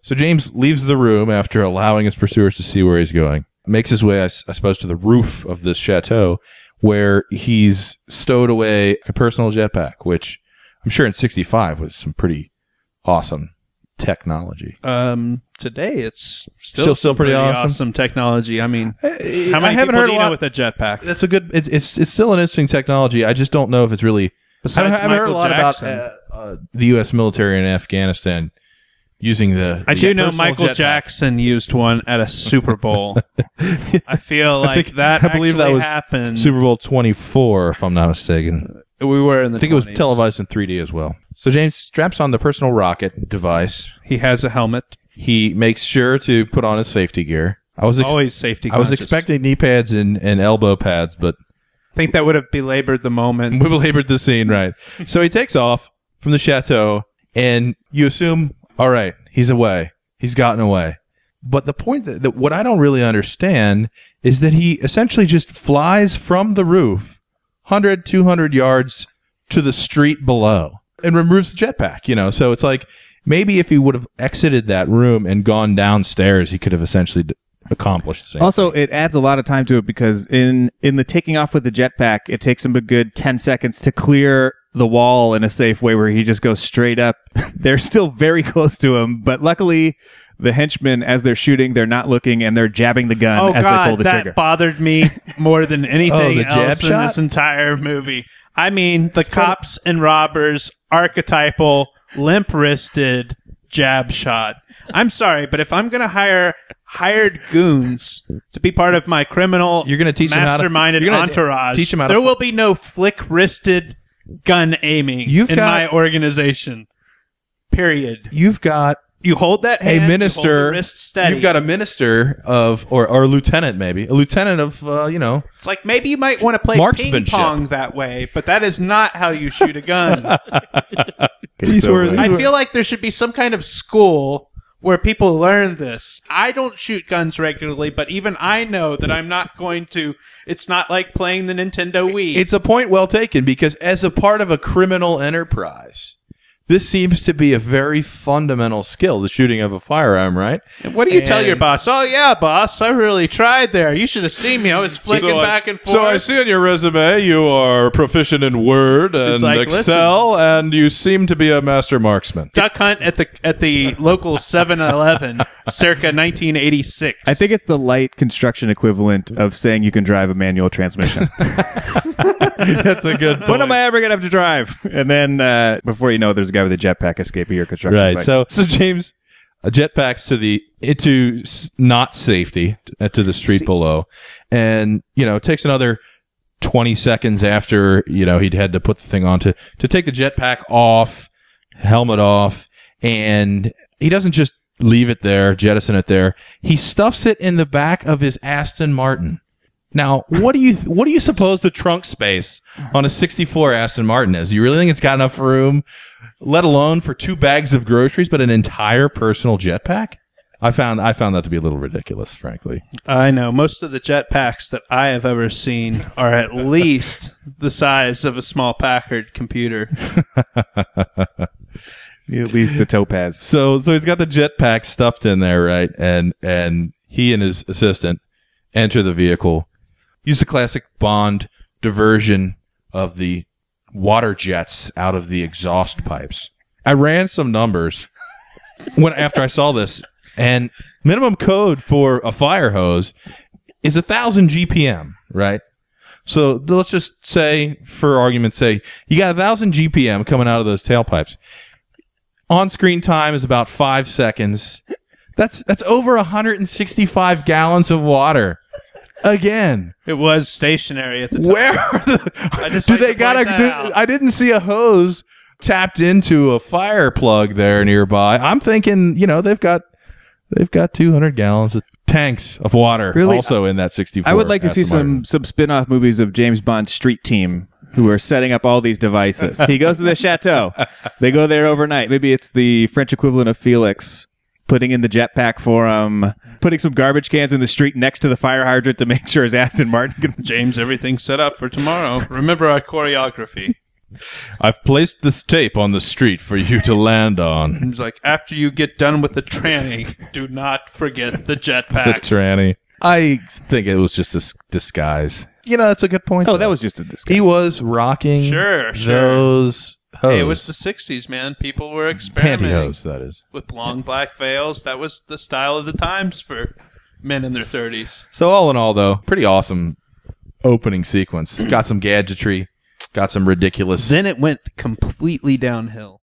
So James leaves the room after allowing his pursuers to see where he's going. Makes his way, I suppose, to the roof of this chateau, where he's stowed away a personal jetpack, which I'm sure in 65 was some pretty awesome technology. Today it's still pretty awesome technology. I mean, how many I haven't people heard do you a lot know with a jetpack? That's a good. It's still an interesting technology. I just don't know if it's really. Besides I haven't heard a lot Jackson. about the U.S. military in Afghanistan using the. I do know personal Michael jetpack. Jackson used one at a Super Bowl. I feel like I believe that was happened. Super Bowl 24, if I'm not mistaken. We were in the. I think 20s. it was televised in 3D as well. So James straps on the personal rocket device. He has a helmet. He makes sure to put on his safety gear. Always safety. I was conscious. expecting knee pads and elbow pads, but I think that would have belabored the moment. we belabored the scene, right? So he takes off from the chateau, and you assume, all right, he's away. He's gotten away. But the point that what I don't really understand is that he essentially just flies from the roof 100, 200 yards to the street below and removes the jetpack, you know? So it's like maybe if he would have exited that room and gone downstairs, he could have essentially accomplished the same Also, thing. it adds a lot of time to it because in the taking off with the jetpack, it takes him a good 10 seconds to clear the wall in a safe way where he just goes straight up. They're still very close to him, but luckily the henchmen, as they're shooting, they're not looking and they're jabbing the gun as they pull the trigger. That bothered me more than anything the jab else in shot? this entire movie. I mean, the cops and robbers, archetypal, limp-wristed jab shot. I'm sorry, but if I'm going to hire hired goons to be part of my criminal You're gonna teach them how to- masterminded you're gonna entourage, teach them how to there will be no flick-wristed gun aiming in my organization. Period. You've got You hold that hand, a you hold minister. the wrist steady. You've got a minister of, or a lieutenant, maybe a lieutenant of, you know. It's like maybe you might want to play ping Marksmanship. pong that way, but that is not how you shoot a gun. I I feel like there should be some kind of school where people learn this. I don't shoot guns regularly, but even I know that I'm not going to. It's not like playing the Nintendo Wii. It's a point well taken, because as a part of a criminal enterprise, this seems to be a very fundamental skill, the shooting of a firearm, right? And what do you tell your boss? Oh, yeah, boss, I really tried there. You should have seen me. I was flicking back and forth. So I see on your resume you are proficient in Word and like, Excel, and you seem to be a master marksman. Duck hunt at the local 7-Eleven, circa 1986. I think it's the light construction equivalent of saying you can drive a manual transmission. That's a good point. When am I ever going to have to drive? And then before you know it, there's a guy with a jetpack escaping your construction Right. site. So James jetpacks into not safety to the street below, and takes another 20 seconds after he'd had to put the thing on to take the jetpack off, helmet off, and he doesn't just leave it there, jettison it there. He stuffs it in the back of his Aston Martin. Now, what do you suppose the trunk space on a 64 Aston Martin is? You really think it's got enough room, let alone for 2 bags of groceries, but an entire personal jetpack? I found that to be a little ridiculous, frankly. I know. Most of the jetpacks that I have ever seen are at least the size of a small Packard computer. At least a topaz. So he's got the jetpack stuffed in there, right? And he and his assistant enter the vehicle. Use the classic Bond diversion of the water jets out of the exhaust pipes. I ran some numbers after I saw this, and minimum code for a fire hose is 1,000 GPM, right? So let's just say, for argument's sake, you got 1,000 GPM coming out of those tailpipes. On-screen time is about 5 seconds. That's over 165 gallons of water. Again, it was stationary at the time. Where are the? I didn't see a hose tapped into a fire plug there nearby. I'm thinking, they've got 200 gallons of tanks of water also in that 64. I would like to see Aston some spin-off movies of James Bond's street team who are setting up all these devices. He goes to the chateau. They go there overnight. Maybe it's the French equivalent of Felix. Putting in the jetpack for him, putting some garbage cans in the street next to the fire hydrant to make sure his Aston Martin can... James, everything's set up for tomorrow. Remember our choreography. I've placed this tape on the street for you to land on. He's like, after you get done with the tranny, do not forget the The jetpack. tranny. I think it was just a disguise. You know, that's a good point. Oh, though. that was just a discussion. He was rocking Sure. those hose. Hey, it was the 60s, man. People were experimenting pantyhose, that is. with long black veils. That was the style of the times for men in their 30s. So all in all, though, pretty awesome opening sequence. Got some gadgetry. Got some ridiculous. Then it went completely downhill.